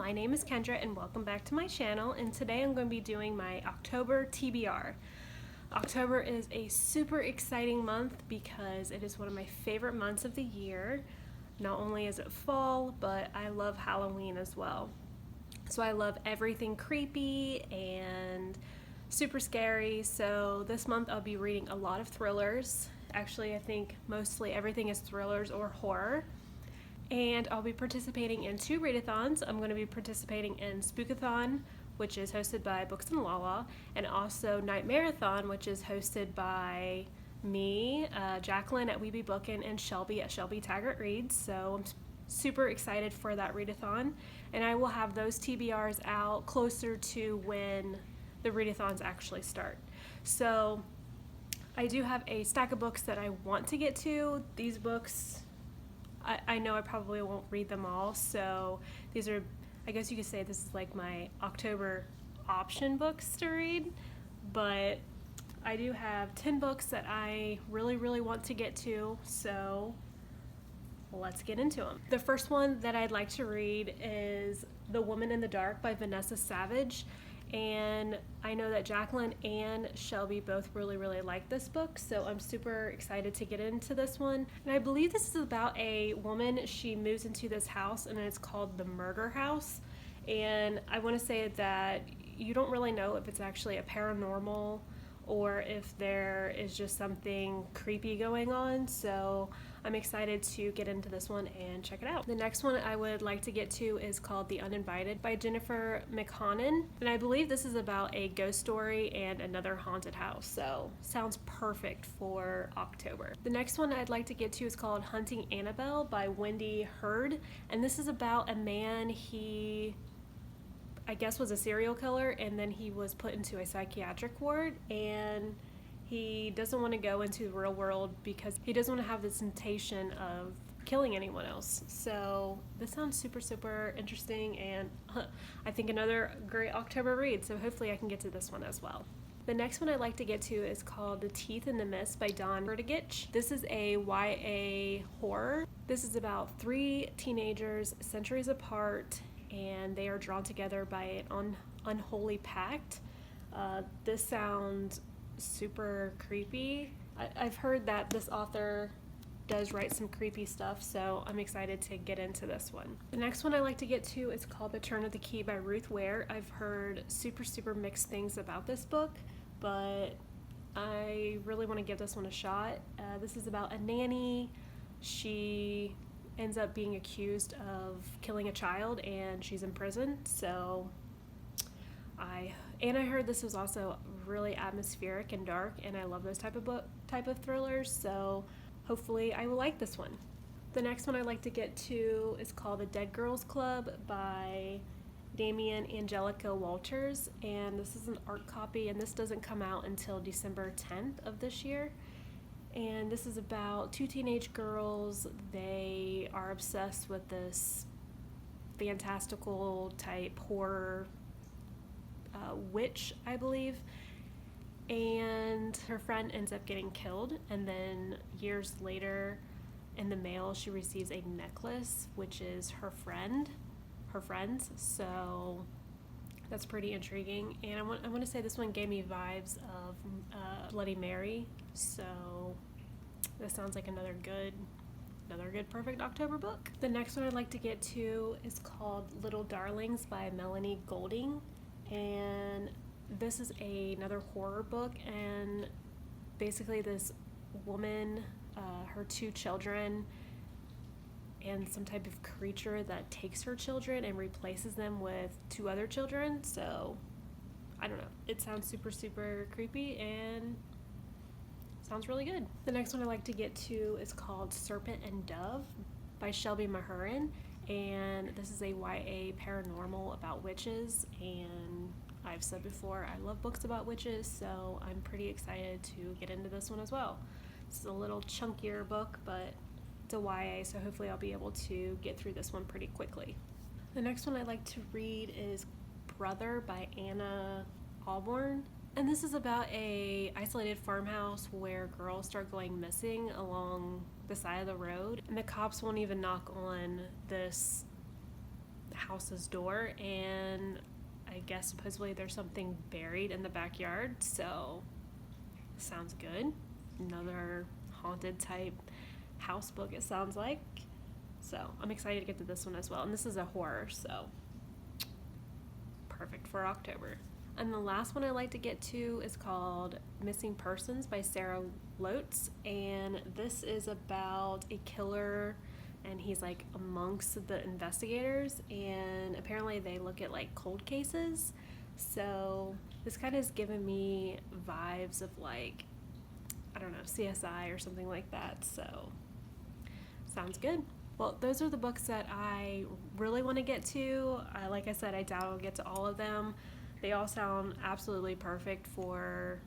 my name is Kendra and welcome back to my channel, and today I'm going to be doing my October TBR. October is a super exciting month because it is one of my favorite months of the year. Not only is it fall, but I love Halloween as well. So I love everything creepy and super scary, so this month I'll be reading a lot of thrillers. Actually, I think mostly everything is thrillers or horror. And I'll be participating in 2 readathons. I'm going to be participating in Spookathon, which is hosted by Books and Lala, and also Night Marathon, which is hosted by me, Jacqueline at Be Book'N, and Shelby at Shelby Taggart Reads. So I'm super excited for that readathon, and I will have those TBRs out closer to when the readathons actually start. So I do have a stack of books that I want to get to. These books, I know I probably won't read them all, so these are, I guess you could say this is like my October option books to read, but I do have 10 books that I really want to get to, so let's get into them. The first one that I'd like to read is The Woman in the Dark by Vanessa Savage. And I know that Jacqueline and Shelby both really like this book, so I'm super excited to get into this one. And I believe this is about a woman. She moves into this house and it's called the Murder House, and I want to say that you don't really know if it's actually a paranormal or if there is just something creepy going on, so I'm excited to get into this one and check it out. The next one I would like to get to is called The Uninvited by Jennifer McConnon, and I believe this is about a ghost story and another haunted house, so sounds perfect for October. The next one I'd like to get to is called Hunting Annabelle by Wendy Hurd, and this is about a man, I guess was a serial killer, and then he was put into a psychiatric ward, and he doesn't want to go into the real world because he doesn't want to have the temptation of killing anyone else. So this sounds super interesting, and I think another great October read, so hopefully I can get to this one as well. The next one I'd like to get to is called The Teeth in the Mist by Dawn Burdagich. This is a YA horror. This is about 3 teenagers centuries apart, and they are drawn together by an unholy pact. This sounds super creepy. I've heard that this author does write some creepy stuff, so I'm excited to get into this one. The next one I like to get to is called The Turn of the Key by Ruth Ware. I've heard super mixed things about this book, but I really want to give this one a shot. This is about a nanny. She ends up being accused of killing a child and she's in prison, so I heard this was also really atmospheric and dark, and I love those type of thrillers, so hopefully I will like this one. The next one I'd like to get to is called The Dead Girls Club by Damian Angelica Walters, and this is an art copy, and this doesn't come out until December 10th of this year. And this is about 2 teenage girls. They are obsessed with this fantastical type horror witch, I believe, and her friend ends up getting killed, and then years later in the mail she receives a necklace which is her friend's, so that's pretty intriguing. And I want to say this one gave me vibes of Bloody Mary, so this sounds like another good perfect October book. The next one I'd like to get to is called Little Darlings by Melanie Golding, and this is another horror book, and basically this woman, her 2 children, and some type of creature that takes her children and replaces them with 2 other children, so I don't know, it sounds super creepy and sounds really good. The next one I like to get to is called Serpent and Dove by Shelby Mahurin, and this is a YA paranormal about witches, and I've said before I love books about witches, so I'm pretty excited to get into this one as well. This is a little chunkier book, but it's a YA, so hopefully I'll be able to get through this one pretty quickly. The next one I'd like to read is Brother by Anna Alborn, and this is about a isolated farmhouse where girls start going missing along the side of the road, and the cops won't even knock on this house's door, and I guess supposedly there's something buried in the backyard, so sounds good. Another haunted type house book, it sounds like. So I'm excited to get to this one as well. And this is a horror, so perfect for October. And the last one I like to get to is called Missing Persons by Sarah Lotz. And this is about a killer, and he's like amongst the investigators, and apparently they look at like cold cases. So this kind of has given me vibes of like, I don't know, CSI or something like that. So sounds good. Well, those are the books that I really want to get to. Like I said, I doubt I'll get to all of them. They all sound absolutely perfect for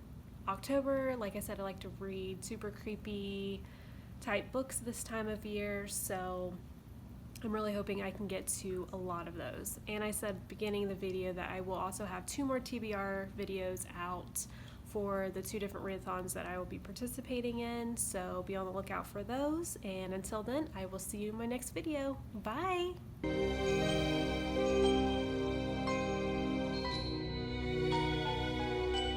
October. Like I said, I like to read super creepy type books this time of year, so I'm really hoping I can get to a lot of those. And I said beginning of the video that I will also have 2 more TBR videos out for the 2 different readathons that I will be participating in, so be on the lookout for those. And until then, I will see you in my next video. Bye!